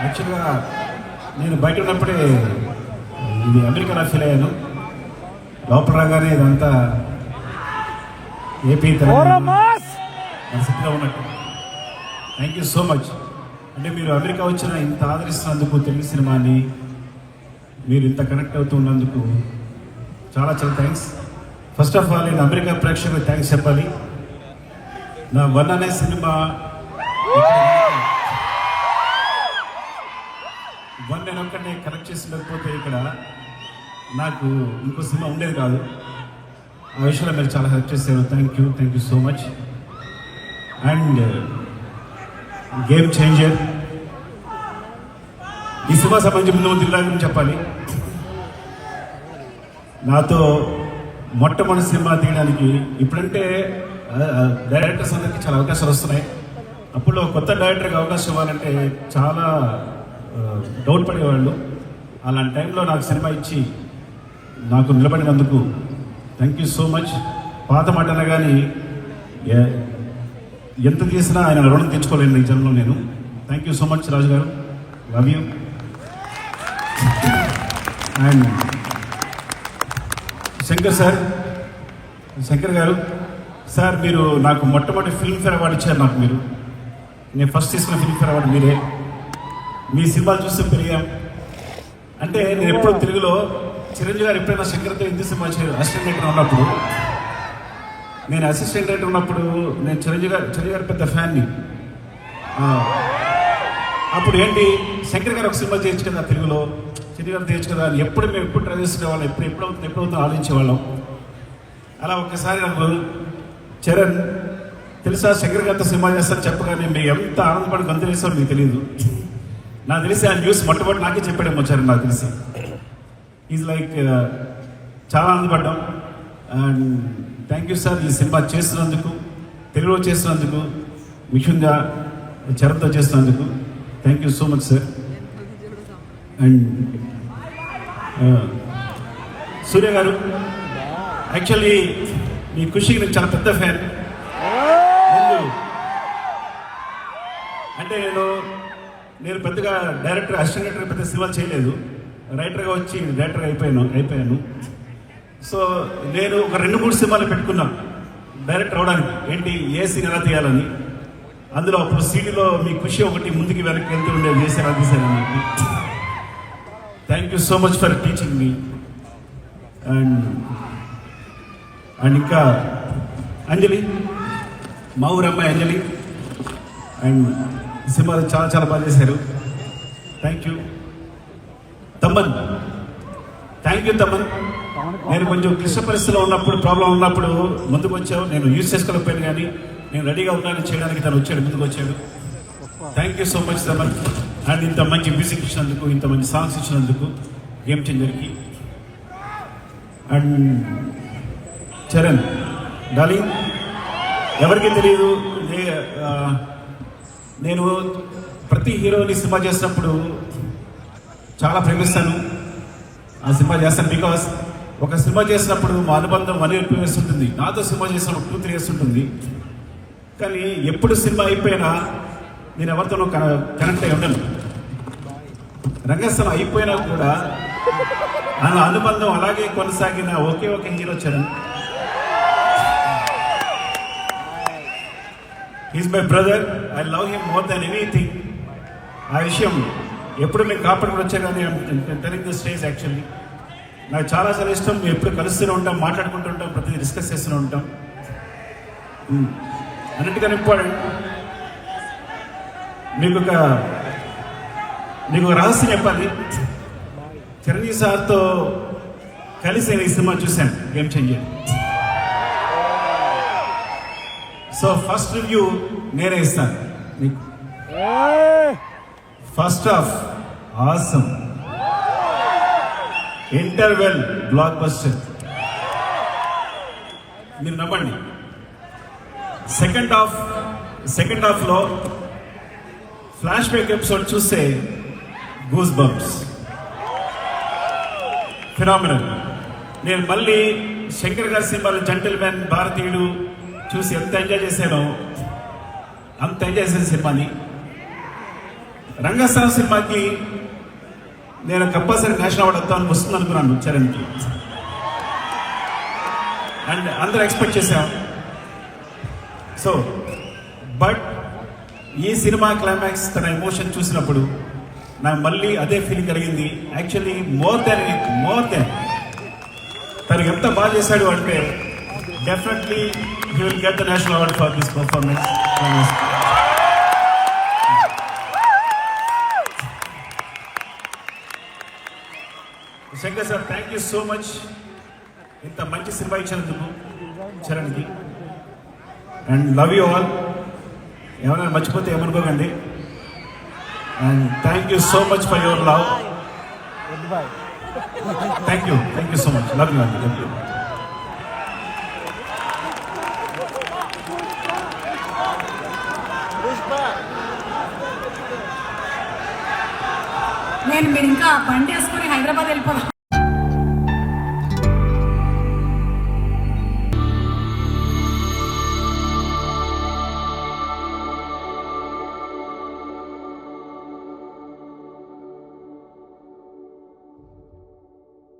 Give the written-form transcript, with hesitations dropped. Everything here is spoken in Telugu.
యాక్చువల్గా నేను బయట ఉన్నప్పుడే ఇది అమెరికాలో ఫీల్ అయ్యాను. లోపల రాగానే ఇదంతా ఏపీ సిద్ధిగా ఉన్నట్టు. Thank you so much. అంటే మీరు అమెరికా వచ్చిన ఇంత ఆదరిస్తున్నందుకు, తెలుగు సినిమాని మీరు ఇంత కనెక్ట్ అవుతున్నందుకు చాలా చాలా థ్యాంక్స్. ఫస్ట్ ఆఫ్ ఆల్ నేను అమెరికా ప్రేక్షకులకు థ్యాంక్స్ చెప్పాలి. నా వన్ అనే సినిమా నేను ఒక్కడిని కనెక్ట్ చేసి లేకపోతే ఇక్కడ నాకు ఇంకో సినిమా ఉండేది కాదు. ఆ విషయంలో మీరు చాలా హెల్ప్ చేశారు. Thank you so much. And game changer ఈ సినిమా సంబంధించి ముందు దిల్లా గురించి చెప్పాలి. నాతో మొట్టమొదటి సినిమా తీయడానికి ఇప్పుడంటే డైరెక్టర్స్ అందరికీ చాలా అవకాశాలు వస్తున్నాయి. అప్పుడు కొత్త డైరెక్టర్కి అవకాశం ఇవ్వాలంటే చాలా డౌట్ పడేవాళ్ళు. అలాంటి టైంలో నాకు సినిమా ఇచ్చి నాకు నిలబడినందుకు థ్యాంక్ యూ సో మచ్. పాత మాటన కానీ ఎంత తీసినా ఆయన రుణం తెచ్చుకోలేను ఈ జన్మలో నేను. థ్యాంక్ యూ సో మచ్ రాజు గారు, లవ్ యూ. అండ్ శంకర్ గారు సార్, మీరు నాకు మొట్టమొదటి ఫిల్మ్ఫేర్ అవార్డు ఇచ్చారు. నాకు మీరు నేను ఫస్ట్ తీసుకున్న ఫిల్మ్ఫేర్ అవార్డు మీరే. మీ సినిమాలు చూస్తే పెరిగాం. అంటే నేను ఎప్పుడో తెలుగులో చిరంజీవి గారు ఎప్పుడైనా శంకర్తో హిందీ సినిమా అసిస్టెంట్ డైరెక్టర్ ఉన్నప్పుడు, నేను చిరంజీవి గారు పెద్ద ఫ్యాన్ని. అప్పుడు ఏంటి, శంకర్ గారు ఒక సినిమా చేయొచ్చు కదా తెలుగులో, చిరంజీవి గారు చేయొచ్చు కదా అని మేము ఎప్పుడు ట్రై చేసుకునేవాళ్ళం. ఎప్పుడవుతుందో ఆలోచించేవాళ్ళం. అలా ఒక్కసారి నాకు చరణ్ తెలుసా శంకర్ గారితో సినిమా చేస్తాను చెప్పగానే మీరు ఎంత ఆనందపడి గంత వేసారో మీకు తెలియదు. నాకు తెలిసి ఆ న్యూస్ మొట్టమొదటి నాకే చెప్పాడేమో చరణ్. నాకు తెలిసి ఈజ్ లైక్ చాలా ఆనందపడ్డాం. అండ్ థ్యాంక్ యూ సార్, ఈ సినిమా చేస్తున్నందుకు, తెలుగులో చేస్తున్నందుకు, ముఖ్యంగా చరణ్తో చేస్తున్నందుకు thank you so much sir. And Surya garu, actually మీ ఖుషికి నేను చాలా పెద్ద ఫ్యాన్. అంటే నేను పెద్దగా డైరెక్టర్, అసిస్టెంట్ డైరెక్టర్ పెద్ద సినిమాలు చేయలేదు. రైటర్గా వచ్చి డైరెక్టర్గా అయిపోయాను. సో నేను ఒక 2-3 సినిమాలు పెట్టుకున్నాను డైరెక్టర్ అవడానికి. ఏంటి, ఏ సీన్ ఎలా తీయాలని. అందులో అప్పుడు సీడీలో మీ ఖుషి ఒకటి ముందుకి వెనక్కి వెళ్తూ ఉండేది, చేశాను అది తీశాను. Thank you so much for teaching me. And ఇంకా అంజలి, మా ఊరు అమ్మాయి అంజలి. అండ్ ఈ సినిమాలు చాలా చాలా బాగా చేశారు. Thank you. Thaman, thank you Thaman. నేను కొంచెం క్లిష్ట పరిస్థితిలో ఉన్నప్పుడు, ప్రాబ్లం ఉన్నప్పుడు ముందుకు వచ్చావు. నేను యూజ్ చేసుకోలేకపోయాను, కానీ నేను రెడీగా ఉన్నాను చేయడానికి. తను వచ్చాడు, ముందుకు వచ్చాడు. Thank you so much Thaman. And ఇంత మంచి మ్యూజిక్ ఇచ్చినందుకు, ఇంత మంచి సాంగ్స్ ఇచ్చినందుకు గేమ్ చేంజర్కి. అండ్ చరణ్ డార్లింగ్, ఎవరికి తెలియదు, నేను ప్రతి హీరోని సినిమా చేసినప్పుడు చాలా ప్రేమిస్తాను. ఆ సినిమా చేస్తాను బికాస్ ఒక సినిమా చేసినప్పుడు మా అనుబంధం 1 year ఉంటుంది. నాతో సినిమా చేసినప్పుడు 2-3 years ఉంటుంది. కానీ ఎప్పుడు సినిమా అయిపోయినా నేను ఎవరితోనూ కనెక్ట్ అయి ఉండను. రంగస్థలం అయిపోయినా కూడా ఆ అనుబంధం అలాగే కొనసాగిన ఒకే ఒక hero Charan. He's my brother. I love him more than anything. ఆ విషయం ఎప్పుడు మేము కాపాడుకుని వచ్చా కానీ టెలింగ్ ద స్టేజ్. యాక్చువల్లీ నాకు చాలా చాలా ఇష్టం. మేము ఎప్పుడు కలుస్తూనే ఉంటాం, మాట్లాడుకుంటూ ఉంటాం, ప్రతిదీ డిస్కస్ చేస్తూనే ఉంటాం. అన్నిటికన్నా ఇంపార్టెంట్, మీకు ఒక రహస్యం చెప్పాలి. చిరంజీవి సార్తో కలిసి నేను ఈ సినిమా చూశాను, game changer. So first review నేనే ఇస్తాను మీకు. First half awesome, interval block buster, మీరు నమ్మండి. సెకండ్ హాఫ్లో ఫ్లాష్ బ్యాక్ ఎపిసోడ్ చూస్తే గూస్ బంప్స్, ఫినామినల్. నేను మళ్ళీ శంకర్ గారి సినిమాలు జెంటిల్మెన్, భారతీయుడు చూసి ఎంత ఎంజాయ్ చేశానో అంత ఎంజాయ్ చేసిన సినిమాని. రంగస్థలం సినిమాకి నేను కంపల్సరీ నేషనల్ అవార్డు వస్తాను వస్తుంది అనుకున్నాను చరణ్కి, అండ్ అందరూ ఎక్స్పెక్ట్ చేశాం. సో బట్ ఈ సినిమా క్లైమాక్స్ తన ఎమోషన్ చూసినప్పుడు నాకు మళ్ళీ అదే ఫీలింగ్ కలిగింది. యాక్చువల్లీ మోర్ దెన్ తను ఎంత బాగా చేశాడు అంటే definitely he will get the national award for this performance. Shankar sir, thank you so much ఇంత మంచి సినిమా ఇచ్చినందుకు చరణ్కి. And love you all. ఏమైనా మర్చిపోతే ఏమనుకోకండి. And thank you so much for your love. Thank you so much. Love you అండి. Love you. నేను మీరు ఇంకా బండి వేసుకొని హైదరాబాద్ వెళ్ళిపోదాం.